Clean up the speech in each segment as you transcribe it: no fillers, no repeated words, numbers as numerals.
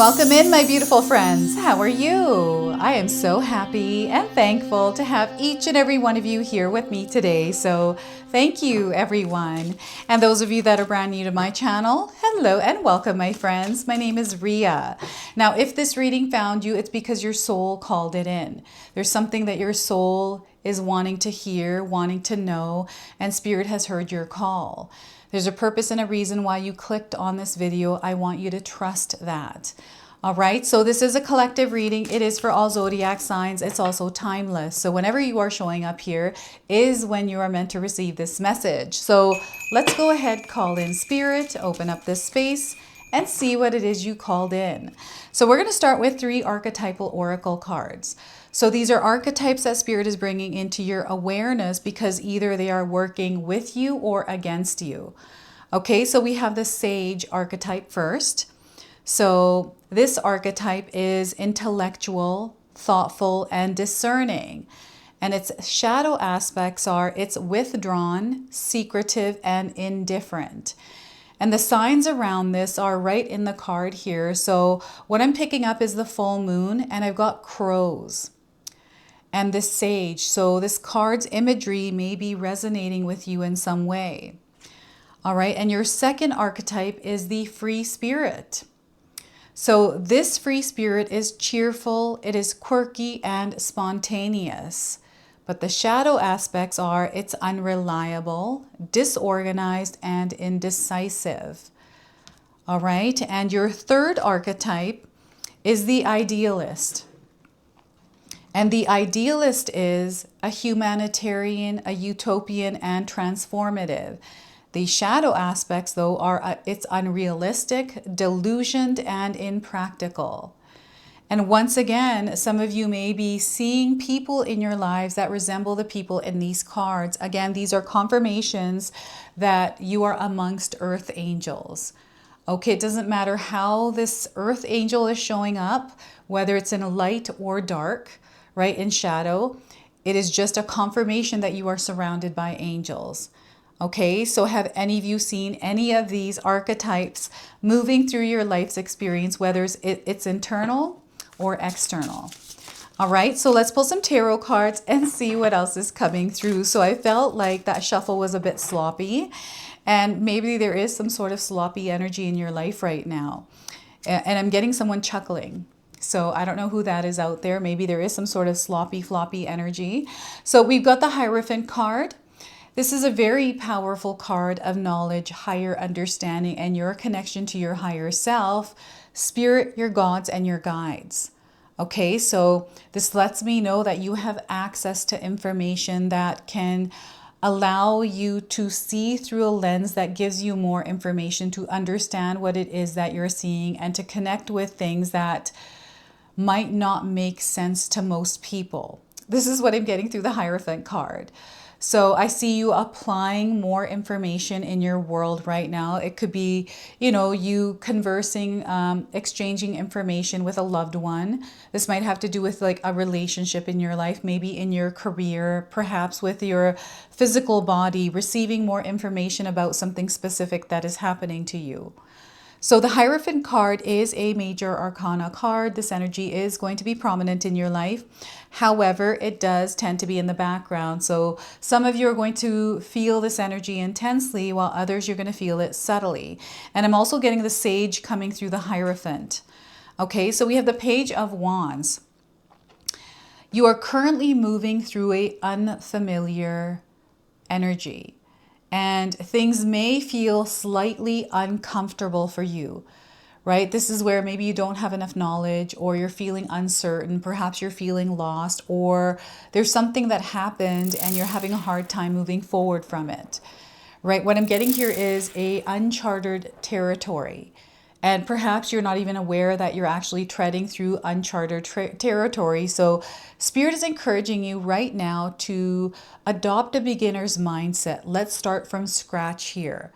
Welcome in, my beautiful friends. How are you? I am so happy and thankful to have each and every one of you here with me today. So thank you, everyone. And those of you that are brand new to my channel, hello and welcome, my friends. My name is Ria. Now, if this reading found you, it's because your soul called it in. There's something that your soul is wanting to hear, wanting to know, and Spirit has heard your call. There's a purpose and a reason why you clicked on this video. I want you to trust that. All right, so this is a collective reading. It is for all zodiac signs. It's also timeless. So whenever you are showing up here is when you are meant to receive this message. So let's go ahead, call in Spirit, open up this space, and see what it is you called in. So we're going to start with 3 archetypal oracle cards. So these are archetypes that Spirit is bringing into your awareness because either they are working with you or against you. Okay, so we have the Sage archetype first. So this archetype is intellectual, thoughtful, and discerning. And its shadow aspects are it's withdrawn, secretive, and indifferent. And the signs around this are right in the card here. So what I'm picking up is the full moon, and I've got crows and this sage. So this card's imagery may be resonating with you in some way. All right, and your second archetype is the free spirit. So this free spirit is cheerful, it is quirky and spontaneous. But the shadow aspects are it's unreliable, disorganized, and indecisive. All right, and your third archetype is the idealist. And the idealist is a humanitarian, a utopian, and transformative. The shadow aspects, though, are it's unrealistic, delusioned, and impractical. And once again, some of you may be seeing people in your lives that resemble the people in these cards. Again, these are confirmations that you are amongst earth angels. Okay, it doesn't matter how this earth angel is showing up, whether it's in light or dark, right, in shadow. It is just a confirmation that you are surrounded by angels. Okay, so have any of you seen any of these archetypes moving through your life's experience, whether it's internal or external? All right, so let's pull some tarot cards and see what else is coming through. So I felt like that shuffle was a bit sloppy, and maybe there is some sort of sloppy energy in your life right now. And I'm getting someone chuckling. So I don't know who that is out there. Maybe there is some sort of sloppy, floppy energy. So we've got the Hierophant card. This is a very powerful card of knowledge, higher understanding, and your connection to your higher self, spirit, your gods, and your guides. Okay, so this lets me know that you have access to information that can allow you to see through a lens that gives you more information to understand what it is that you're seeing and to connect with things that might not make sense to most people. This is what I'm getting through the Hierophant card. So I see you applying more information in your world right now. It could be, you know, you conversing, exchanging information with a loved one. This might have to do with like a relationship in your life, maybe in your career, perhaps with your physical body, receiving more information about something specific that is happening to you. So the Hierophant card is a major arcana card. This energy is going to be prominent in your life. However, it does tend to be in the background. So some of you are going to feel this energy intensely, while others you're going to feel it subtly. And I'm also getting the Sage coming through the Hierophant. Okay, so we have the Page of Wands. You are currently moving through an unfamiliar energy. And things may feel slightly uncomfortable for you, right? This is where maybe you don't have enough knowledge, or you're feeling uncertain. Perhaps you're feeling lost, or there's something that happened and you're having a hard time moving forward from it, right? What I'm getting here is a uncharted territory. And perhaps you're not even aware that you're actually treading through uncharted territory. So Spirit is encouraging you right now to adopt a beginner's mindset. Let's start from scratch here.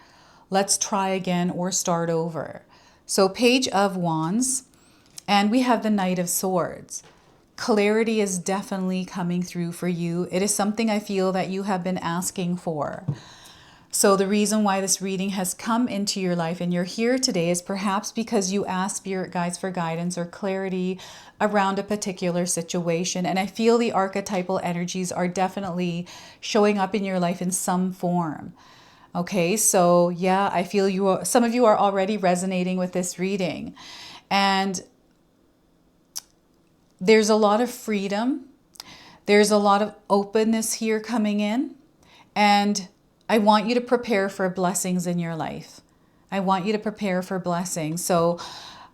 Let's try again or start over. So Page of Wands, and we have the Knight of Swords. Clarity is definitely coming through for you. It is something I feel that you have been asking for. So the reason why this reading has come into your life and you're here today is perhaps because you asked spirit guides for guidance or clarity around a particular situation. And I feel the archetypal energies are definitely showing up in your life in some form. Okay, so yeah, I feel some of you are already resonating with this reading. And there's a lot of freedom. There's a lot of openness here coming in. And I want you to prepare for blessings in your life. I want you to prepare for blessings. So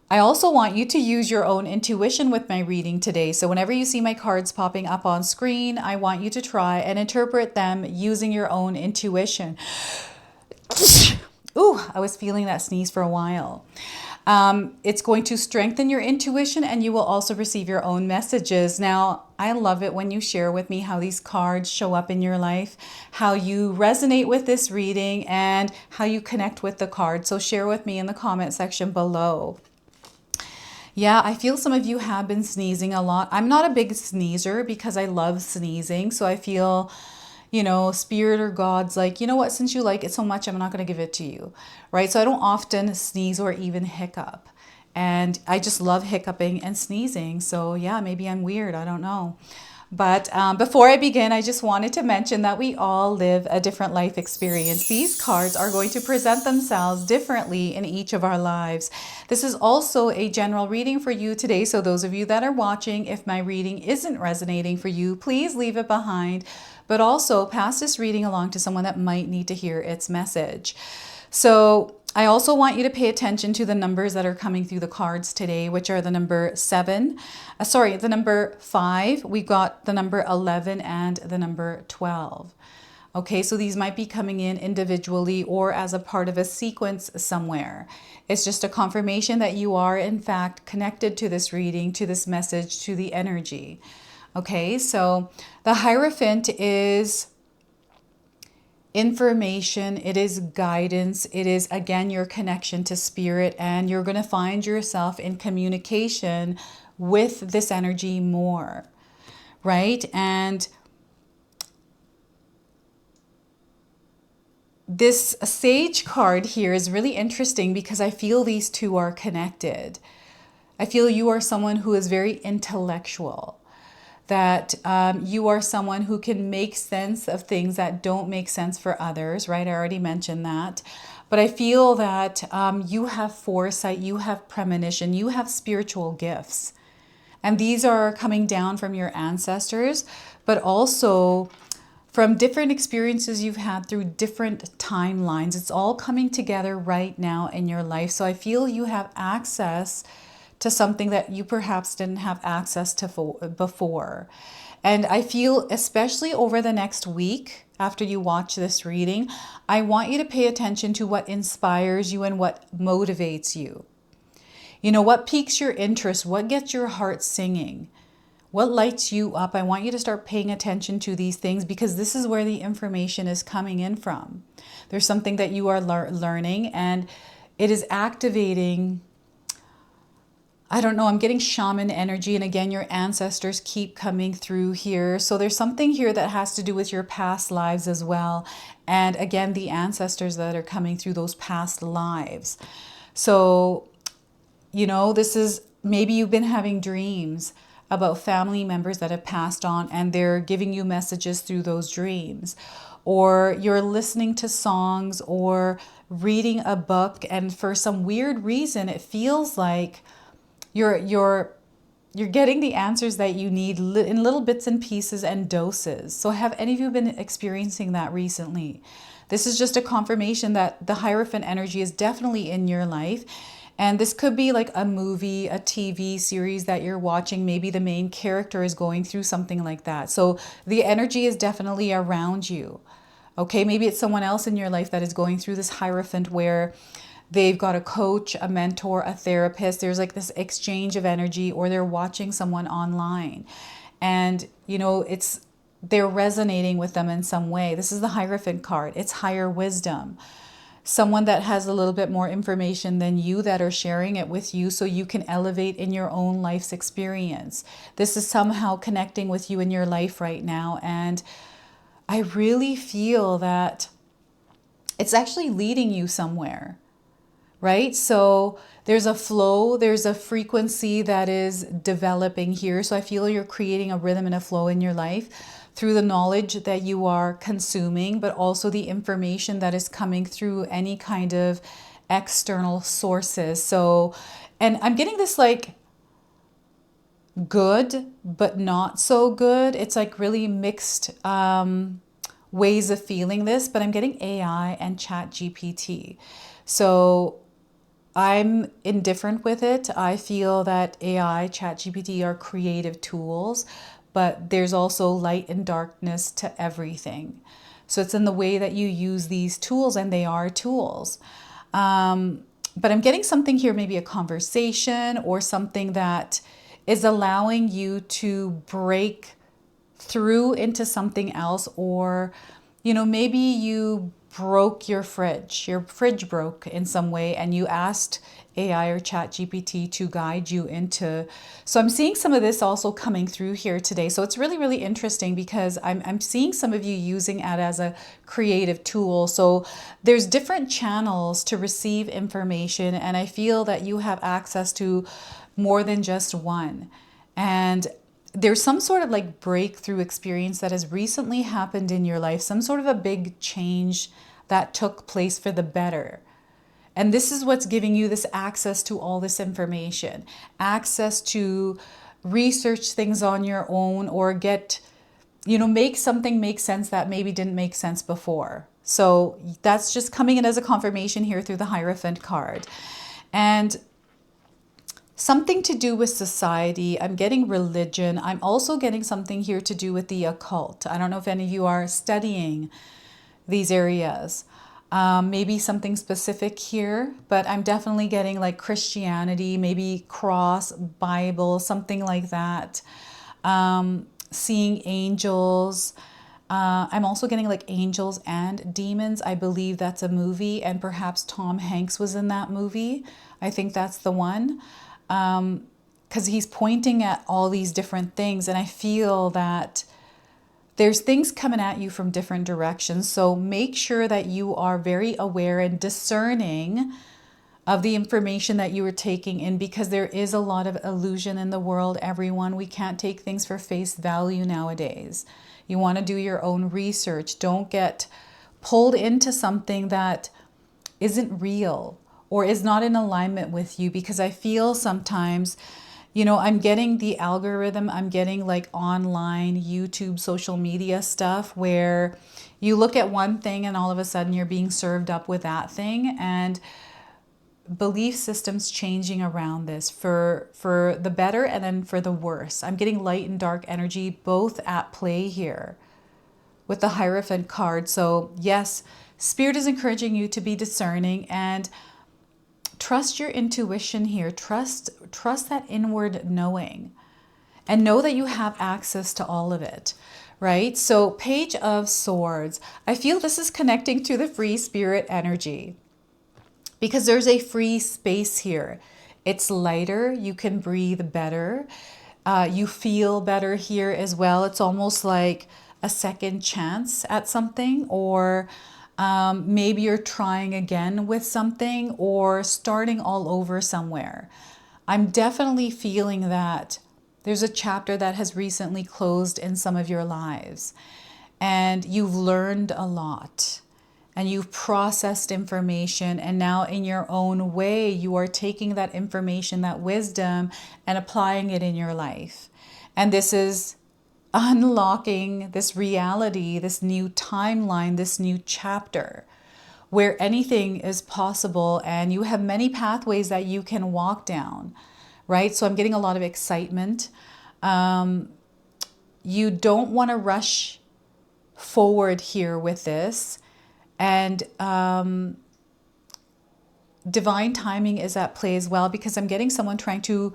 I also want you to use your own intuition with my reading today. So whenever you see my cards popping up on screen, I want you to try and interpret them using your own intuition. Ooh, I was feeling that sneeze for a while. It's going to strengthen your intuition and you will also receive your own messages. Now, I love it when you share with me how these cards show up in your life, how you resonate with this reading, and how you connect with the cards. So share with me in the comment section below. Yeah, I feel some of you have been sneezing a lot. I'm not a big sneezer because I love sneezing. So I feel, you know, spirit or God's like, you know what, since you like it so much, I'm not going to give it to you, right? So I don't often sneeze or even hiccup. And I just love hiccuping and sneezing. So yeah, maybe I'm weird. I don't know. But before I begin, I just wanted to mention that we all live a different life experience. These cards are going to present themselves differently in each of our lives. This is also a general reading for you today. So those of you that are watching, if my reading isn't resonating for you, please leave it behind. But also pass this reading along to someone that might need to hear its message. So I also want you to pay attention to the numbers that are coming through the cards today, which are the number the number 5, we've got the number 11 and the number 12. Okay, so these might be coming in individually or as a part of a sequence somewhere. It's just a confirmation that you are in fact connected to this reading, to this message, to the energy. Okay, so the Hierophant is information, it is guidance, it is again your connection to spirit, and you're going to find yourself in communication with this energy more, right? And this Sage card here is really interesting because I feel these two are connected. I feel you are someone who is very intellectual, that you are someone who can make sense of things that don't make sense for others, right? I already mentioned that. But I feel that you have foresight, you have premonition, you have spiritual gifts. And these are coming down from your ancestors, but also from different experiences you've had through different timelines. It's all coming together right now in your life. So I feel you have access to something that you perhaps didn't have access to before. And I feel, especially over the next week after you watch this reading, I want you to pay attention to what inspires you and what motivates you. You know, what piques your interest, what gets your heart singing, what lights you up. I want you to start paying attention to these things because this is where the information is coming in from. There's something that you are learning and it is activating. I don't know, I'm getting shaman energy. And again, your ancestors keep coming through here. So there's something here that has to do with your past lives as well. And again, the ancestors that are coming through those past lives. So, you know, this is, maybe you've been having dreams about family members that have passed on and they're giving you messages through those dreams. Or you're listening to songs or reading a book and for some weird reason, it feels like you're getting the answers that you need in little bits and pieces and doses. So have any of you been experiencing that recently? This is just a confirmation that the Hierophant energy is definitely in your life. And this could be like a movie, a TV series that you're watching. Maybe the main character is going through something like that. So the energy is definitely around you. Okay, maybe it's someone else in your life that is going through this Hierophant where they've got a coach, a mentor, a therapist. There's like this exchange of energy, or they're watching someone online and, you know, they're resonating with them in some way. This is the Hierophant card. It's higher wisdom. Someone that has a little bit more information than you that are sharing it with you so you can elevate in your own life's experience. This is somehow connecting with you in your life right now. And I really feel that it's actually leading you somewhere, right? So there's a flow, there's a frequency that is developing here. So I feel you're creating a rhythm and a flow in your life through the knowledge that you are consuming, but also the information that is coming through any kind of external sources. So, and I'm getting this like good, but not so good. It's like really mixed ways of feeling this, but I'm getting AI and Chat GPT. So I'm indifferent with it. I feel that AI, Chat GPT are creative tools, but there's also light and darkness to everything. So it's in the way that you use these tools, and they are tools. But I'm getting something here, maybe a conversation or something that is allowing you to break through into something else, or, you know, maybe you broke your fridge broke in some way, and you asked AI or Chat GPT to guide you into. So I'm seeing some of this also coming through here today. So it's really, really interesting because I'm seeing some of you using it as a creative tool. So there's different channels to receive information, and I feel that you have access to more than just one. And there's some sort of like breakthrough experience that has recently happened in your life, some sort of a big change that took place for the better. And this is what's giving you this access to all this information, access to research things on your own, or get, you know, make something make sense that maybe didn't make sense before. So that's just coming in as a confirmation here through the Hierophant card. And something to do with society. I'm getting religion. I'm also getting something here to do with the occult. I don't know if any of you are studying these areas. Maybe something specific here, but I'm definitely getting like Christianity, maybe cross, Bible, something like that. Seeing angels. I'm also getting like angels and demons. I believe that's a movie, and perhaps Tom Hanks was in that movie. I think that's the one. Because he's pointing at all these different things, and I feel that there's things coming at you from different directions. So make sure that you are very aware and discerning of the information that you are taking in, because there is a lot of illusion in the world, everyone. We can't take things for face value nowadays. You want to do your own research. Don't get pulled into something that isn't real or is not in alignment with you, because I feel sometimes, you know, I'm getting the algorithm, I'm getting like online YouTube, social media stuff where you look at one thing and all of a sudden you're being served up with that thing, and belief systems changing around this for the better and then for the worse. I'm getting light and dark energy both at play here with the Hierophant card. So yes, Spirit is encouraging you to be discerning and trust your intuition here. Trust that inward knowing, and know that you have access to all of it, right? So Page of Swords, I feel this is connecting to the free spirit energy, because there's a free space here. It's lighter, you can breathe better, you feel better here as well. It's almost like a second chance at something, or maybe you're trying again with something, or starting all over somewhere. I'm definitely feeling that there's a chapter that has recently closed in some of your lives, and you've learned a lot, and you've processed information, and now in your own way, you are taking that information, that wisdom, and applying it in your life. And this is unlocking this reality, this new timeline, this new chapter where anything is possible, and you have many pathways that you can walk down, right? So I'm getting a lot of excitement. You don't want to rush forward here with this, and divine timing is at play as well, because I'm getting someone trying to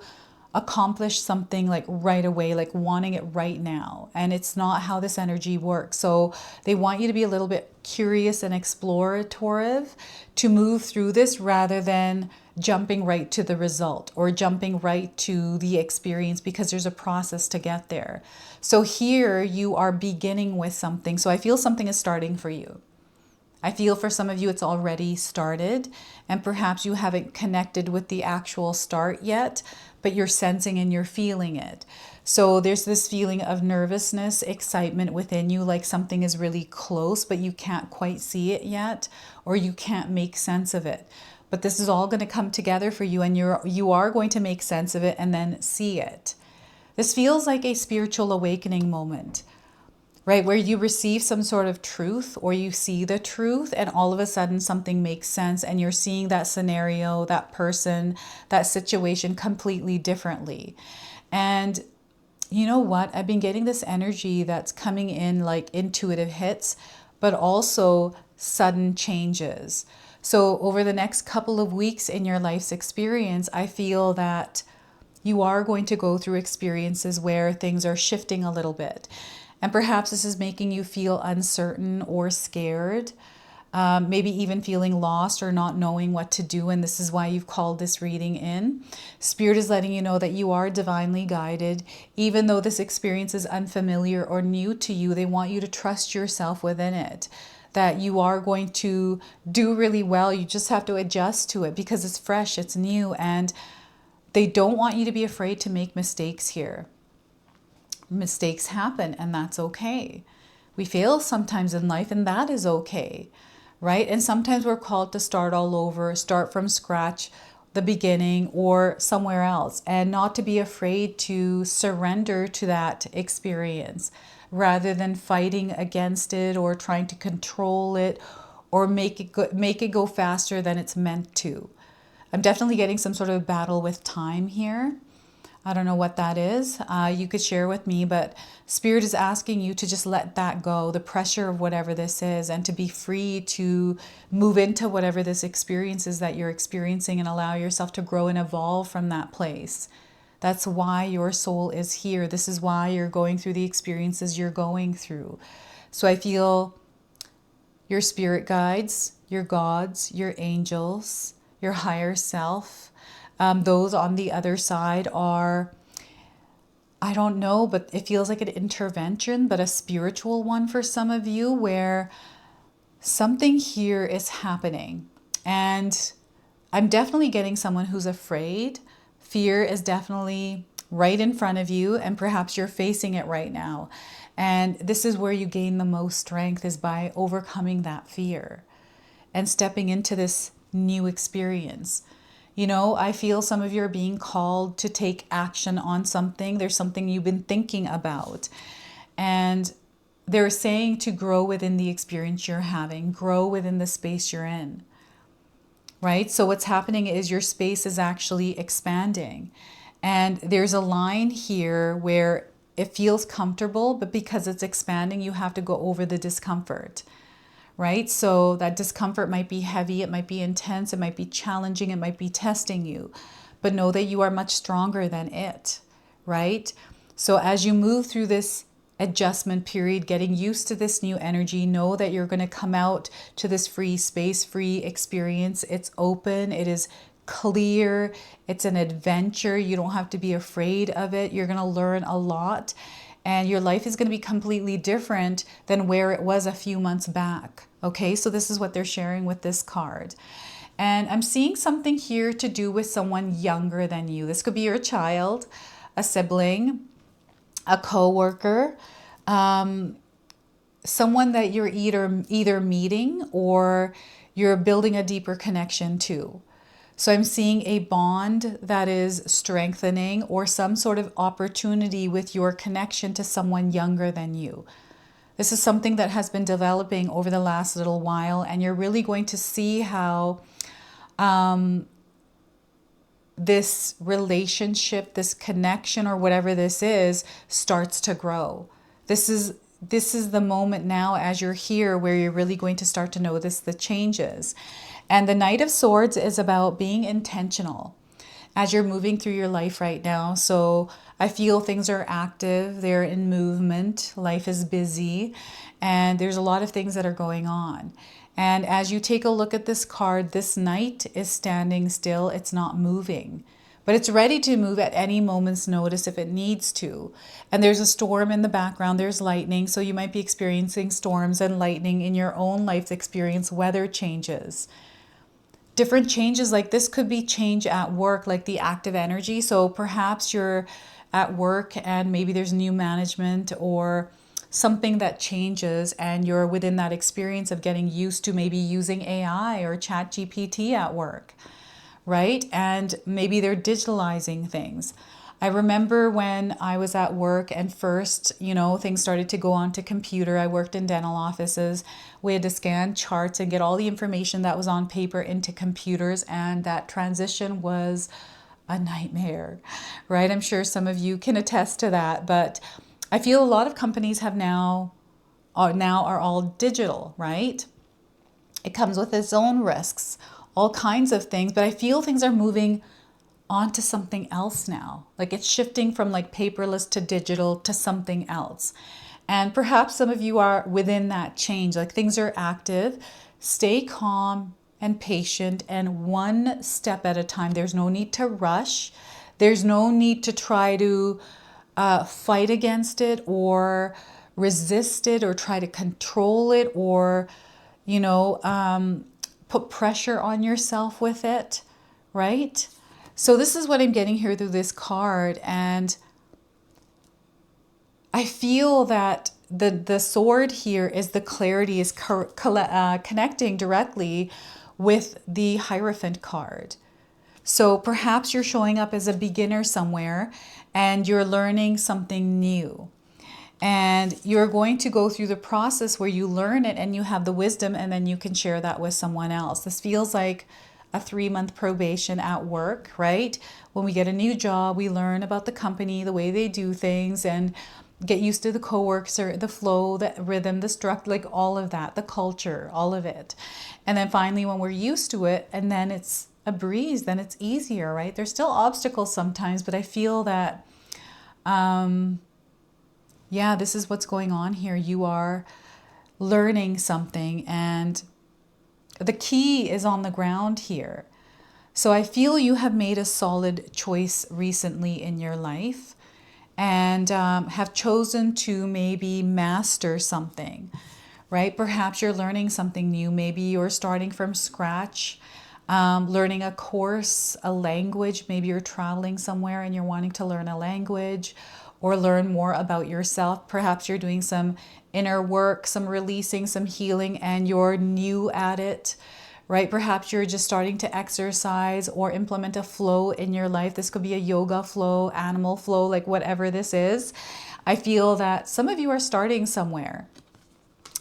accomplish something like right away, like wanting it right now. And it's not how this energy works. So they want you to be a little bit curious and explorative to move through this, rather than jumping right to the result or jumping right to the experience, because there's a process to get there. So here you are beginning with something. So I feel something is starting for you. I feel for some of you it's already started, and perhaps you haven't connected with the actual start yet, but you're sensing and you're feeling it. So there's this feeling of nervousness, excitement within you, like something is really close, but you can't quite see it yet, or you can't make sense of it. But this is all going to come together for you, and you are going to make sense of it and then see it. This feels like a spiritual awakening moment, right? Where you receive some sort of truth, or you see the truth, and all of a sudden something makes sense, and you're seeing that scenario, that person, that situation completely differently. And you know what? I've been getting this energy that's coming in like intuitive hits, but also sudden changes. So over the next couple of weeks in your life's experience, I feel that you are going to go through experiences where things are shifting a little bit. And perhaps this is making you feel uncertain or scared, maybe even feeling lost or not knowing what to do. And this is why you've called this reading in. Spirit is letting you know that you are divinely guided. Even though this experience is unfamiliar or new to you, they want you to trust yourself within it, that you are going to do really well. You just have to adjust to it because it's fresh, it's new, and they don't want you to be afraid to make mistakes here. Mistakes happen, and that's okay. We fail sometimes in life, and that is okay, right? And sometimes we're called to start all over, start from scratch, the beginning, or somewhere else, and not to be afraid to surrender to that experience rather than fighting against it or trying to control it or make it go faster than it's meant to. I'm definitely getting some sort of battle with time here. I don't know what that is. You could share with me, but Spirit is asking you to just let that go, the pressure of whatever this is, and to be free to move into whatever this experience is that you're experiencing, and allow yourself to grow and evolve from that place. That's why your soul is here. This is why you're going through the experiences you're going through. So I feel your spirit guides, your gods, your angels, your higher self. Those on the other side are, I don't know, but it feels like an intervention, but a spiritual one for some of you, where something here is happening. And I'm definitely getting someone who's afraid. Fear is definitely right in front of you, and perhaps you're facing it right now. And this is where you gain the most strength, is by overcoming that fear and stepping into this new experience. You know, I feel some of you are being called to take action on something. There's something you've been thinking about. And they're saying to grow within the experience you're having, grow within the space you're in, right? So what's happening is your space is actually expanding. And there's a line here where it feels comfortable, but because it's expanding, you have to go over the discomfort. Right? So that discomfort might be heavy, it might be intense, it might be challenging, it might be testing you, but know that you are much stronger than it, right? So as you move through this adjustment period, getting used to this new energy, know that you're going to come out to this free space, free experience. It's open, it is clear, it's an adventure. You don't have to be afraid of it. You're going to learn a lot. And your life is going to be completely different than where it was a few months back. Okay, so this is what they're sharing with this card. And I'm seeing something here to do with someone younger than you. This could be your child, a sibling, a co-worker, someone that you're either meeting or you're building a deeper connection to. So I'm seeing a bond that is strengthening, or some sort of opportunity with your connection to someone younger than you. This is something that has been developing over the last little while, and you're really going to see how this relationship, this connection, or whatever this is, starts to grow. This is the moment now, as you're here, where you're really going to start to notice the changes. And the Knight of Swords is about being intentional as you're moving through your life right now. So I feel things are active, they're in movement, life is busy, and there's a lot of things that are going on. And as you take a look at this card, this Knight is standing still, it's not moving, but it's ready to move at any moment's notice if it needs to. And there's a storm in the background, there's lightning, so you might be experiencing storms and lightning in your own life's experience, weather changes. Different changes like this could be change at work, like the active energy. So perhaps you're at work and maybe there's new management or something that changes, and you're within that experience of getting used to maybe using AI or chat GPT at work, right? And maybe they're digitalizing things. I remember when I was at work and first, things started to go onto computer. I worked in dental offices. We had to scan charts and get all the information that was on paper into computers, and that transition was a nightmare, right? I'm sure some of you can attest to that, but I feel a lot of companies are all digital, right? It comes with its own risks, all kinds of things, but I feel things are moving onto something else now. Like it's shifting from like paperless to digital to something else. And perhaps some of you are within that change, like things are active. Stay calm and patient and one step at a time. There's no need to rush. There's no need to try to fight against it or resist it or try to control it or, put pressure on yourself with it, right? So this is what I'm getting here through this card. And I feel that the sword here is the clarity is connecting directly with the Hierophant card. So perhaps you're showing up as a beginner somewhere and you're learning something new. And you're going to go through the process where you learn it and you have the wisdom, and then you can share that with someone else. This feels like a 3-month probation at work, right? When we get a new job, we learn about the company, the way they do things, and get used to the coworkers, the flow, the rhythm, the structure, like all of that, the culture, all of it. And then finally, when we're used to it, and then it's a breeze, then it's easier, right? There's still obstacles sometimes, but I feel that, this is what's going on here. You are learning something, and the key is on the ground here. So I feel you have made a solid choice recently in your life and have chosen to maybe master something, right? Perhaps you're learning something new. Maybe you're starting from scratch, learning a course, a language. Maybe you're traveling somewhere and you're wanting to learn a language or learn more about yourself. Perhaps you're doing some inner work, some releasing, some healing, and you're new at it, right? Perhaps you're just starting to exercise or implement a flow in your life. This could be a yoga flow, animal flow, like whatever this is. I feel that some of you are starting somewhere.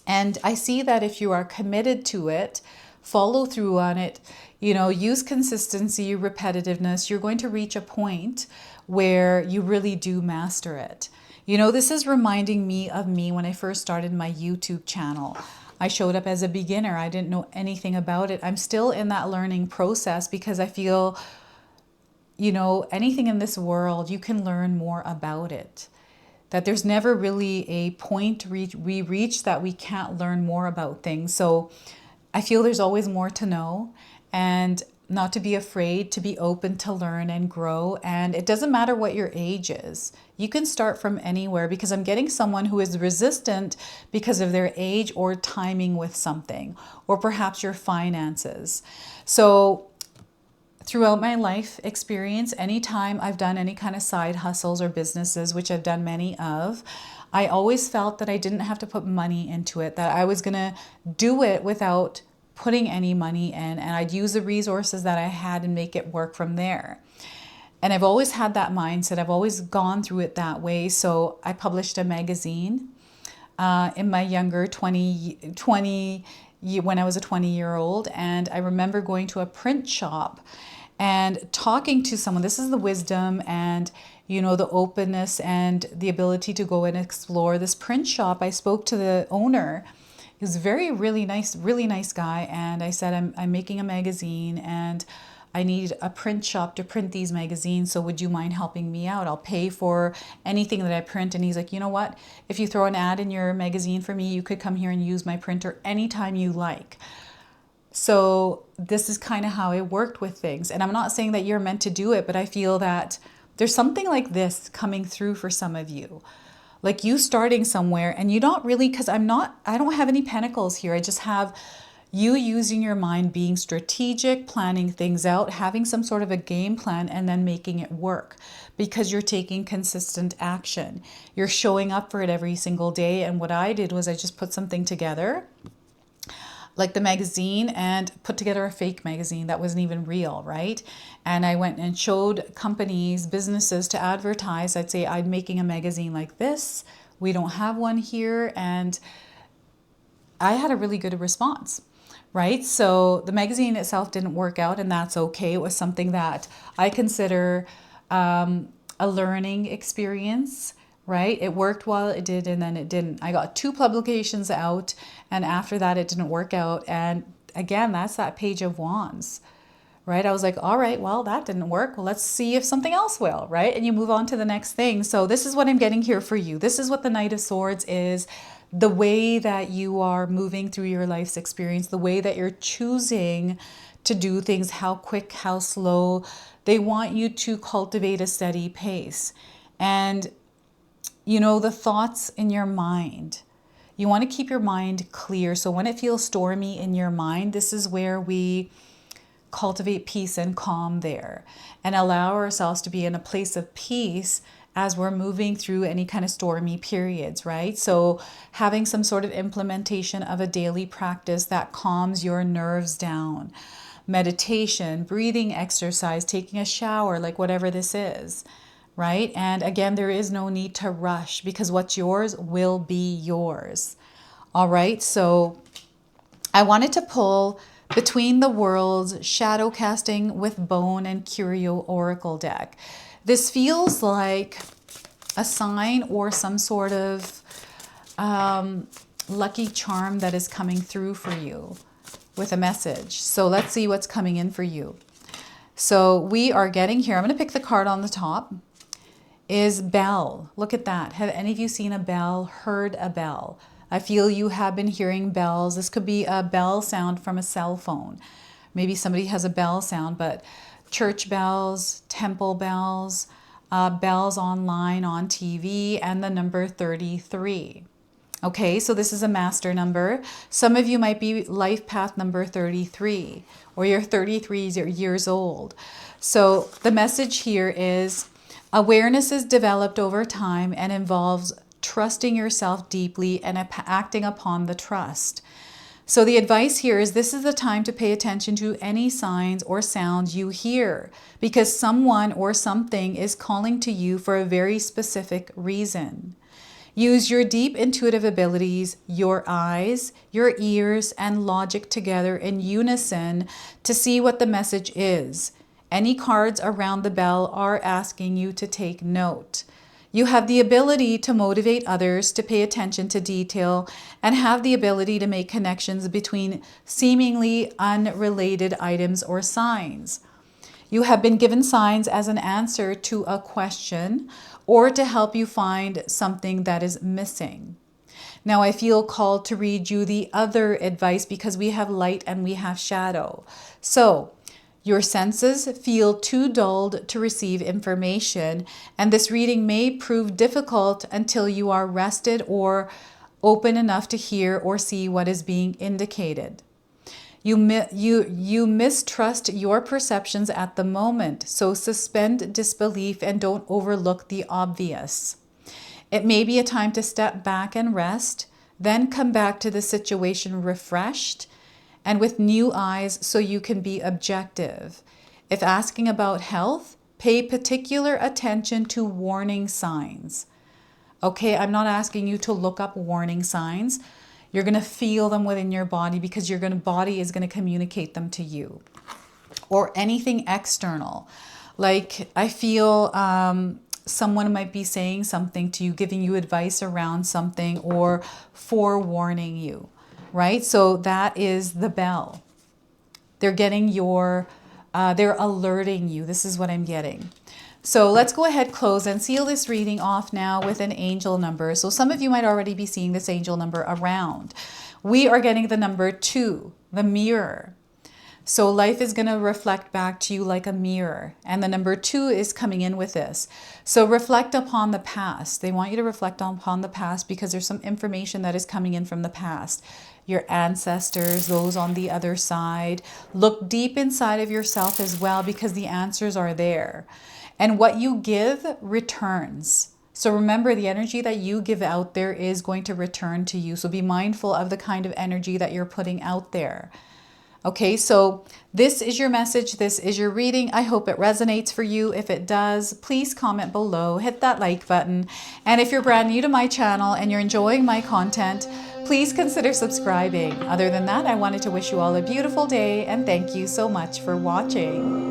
And I see that if you are committed to it, follow through on it, use consistency, repetitiveness, you're going to reach a point where you really do master it. This is reminding me of me when I first started my YouTube channel. I showed up as a beginner. I didn't know anything about it. I'm still in that learning process because I feel, anything in this world, you can learn more about it. That there's never really a point we reach that we can't learn more about things. So I feel there's always more to know, and not to be afraid, to be open to learn and grow. And it doesn't matter what your age is. You can start from anywhere, because I'm getting someone who is resistant because of their age or timing with something, or perhaps your finances. So throughout my life experience, anytime I've done any kind of side hustles or businesses, which I've done many of, I always felt that I didn't have to put money into it, that I was going to do it without putting any money in, and I'd use the resources that I had and make it work from there. And I've always had that mindset. I've always gone through it that way. So I published a magazine in my younger 20, when I was a 20-year-old. And I remember going to a print shop and talking to someone. This is the wisdom and, the openness and the ability to go and explore this print shop. I spoke to the owner. He was really nice guy. And I said, I'm making a magazine and I need a print shop to print these magazines. So would you mind helping me out? I'll pay for anything that I print. And he's like, you know what? If you throw an ad in your magazine for me, you could come here and use my printer anytime you like. So this is kind of how I worked with things. And I'm not saying that you're meant to do it, but I feel that there's something like this coming through for some of you. Like you starting somewhere and you don't really, because I don't have any pentacles here. I just have you using your mind, being strategic, planning things out, having some sort of a game plan, and then making it work because you're taking consistent action. You're showing up for it every single day. And what I did was I just put something together, like the magazine, and put together a fake magazine that wasn't even real, right? And I went and showed companies, businesses to advertise. I'd say I'm making a magazine like this. We don't have one here. And I had a really good response, right? So the magazine itself didn't work out, and that's okay. It was something that I consider a learning experience, right? It worked while it did, and then it didn't. I got 2 publications out, and after that it didn't work out. And again, that's that Page of Wands, right? I was like, all right, well, that didn't work. Well, let's see if something else will, right? And you move on to the next thing. So this is what I'm getting here for you. This is what the Knight of Swords is. The way that you are moving through your life's experience, the way that you're choosing to do things, how quick, how slow. They want you to cultivate a steady pace. And you know, the thoughts in your mind, you want to keep your mind clear. So when it feels stormy in your mind, this is where we cultivate peace and calm there and allow ourselves to be in a place of peace as we're moving through any kind of stormy periods, right? So having some sort of implementation of a daily practice that calms your nerves down, meditation, breathing exercise, taking a shower, like whatever this is, right? And again, there is no need to rush because what's yours will be yours. All right. So I wanted to pull Between the Worlds Shadow Casting with Bone and Curio Oracle deck. This feels like a sign or some sort of lucky charm that is coming through for you with a message. So let's see what's coming in for you. So we are getting here. I'm going to pick the card on the top. Is bell. Look at that. Have any of you seen a bell, heard a bell? I feel you have been hearing bells. This could be a bell sound from a cell phone. Maybe somebody has a bell sound, but church bells, temple bells, bells online, on TV, and the number 33. Okay, so this is a master number. Some of you might be life path number 33, or you're 33 years old. So the message here is awareness is developed over time and involves trusting yourself deeply and acting upon the trust. So the advice here is this is the time to pay attention to any signs or sounds you hear because someone or something is calling to you for a very specific reason. Use your deep intuitive abilities, your eyes, your ears, and logic together in unison to see what the message is. Any cards around the bell are asking you to take note. You have the ability to motivate others to pay attention to detail and have the ability to make connections between seemingly unrelated items or signs. You have been given signs as an answer to a question or to help you find something that is missing. Now I feel called to read you the other advice because we have light and we have shadow. So your senses feel too dulled to receive information, and this reading may prove difficult until you are rested or open enough to hear or see what is being indicated. You mistrust your perceptions at the moment, so suspend disbelief and don't overlook the obvious. It may be a time to step back and rest, then come back to the situation refreshed and with new eyes so you can be objective. If asking about health, pay particular attention to warning signs. Okay, I'm not asking you to look up warning signs. You're going to feel them within your body because your body is going to communicate them to you. Or anything external. Like I feel someone might be saying something to you, giving you advice around something or forewarning you. Right? So that is the bell. They're getting they're alerting you. This is what I'm getting. So let's go ahead, close and seal this reading off now with an angel number. So some of you might already be seeing this angel number around. We are getting the number 2, the mirror. So life is going to reflect back to you like a mirror. And the number 2 is coming in with this. So reflect upon the past. They want you to reflect upon the past because there's some information that is coming in from the past. Your ancestors, those on the other side. Look deep inside of yourself as well because the answers are there. And what you give returns. So remember, the energy that you give out there is going to return to you. So be mindful of the kind of energy that you're putting out there. Okay, so this is your message. This is your reading. I hope it resonates for you. If it does, please comment below, hit that like button. And if you're brand new to my channel and you're enjoying my content, please consider subscribing. Other than that, I wanted to wish you all a beautiful day and thank you so much for watching.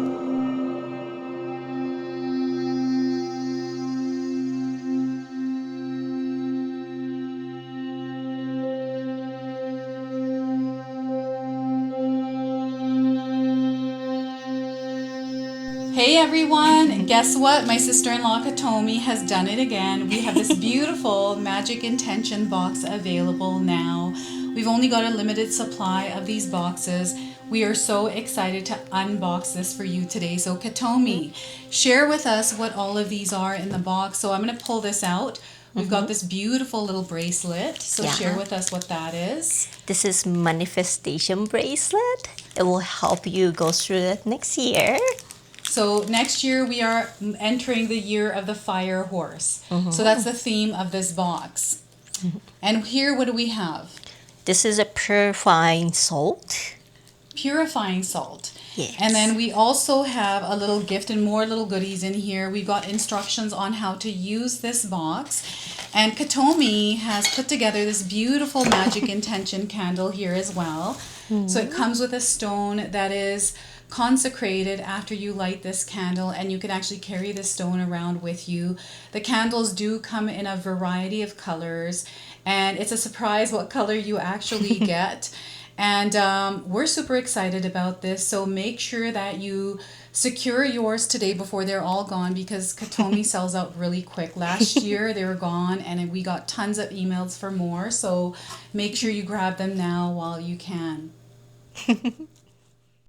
Hey everyone, guess what? My sister-in-law Katomi has done it again. We have this beautiful magic intention box available now. We've only got a limited supply of these boxes. We are so excited to unbox this for you today. So Katomi, share with us what all of these are in the box. So I'm going to pull this out. We've got this beautiful little bracelet. So share with us what that is. This is manifestation bracelet. It will help you go through it next year. So next year we are entering the year of the fire horse. So that's the theme of this box. And here, what do we have? This is a purifying salt. Purifying salt. Yes. And then we also have a little gift and more little goodies in here. We've got instructions on how to use this box. And Katomi has put together this beautiful magic intention candle here as well. So it comes with a stone that is consecrated after you light this candle, and you can actually carry this stone around with you. The candles do come in a variety of colors, and it's a surprise what color you actually get. And we're super excited about this, so make sure that you secure yours today before they're all gone, because Katomi sells out really quick. Last year they were gone and we got tons of emails for more, so make sure you grab them now while you can.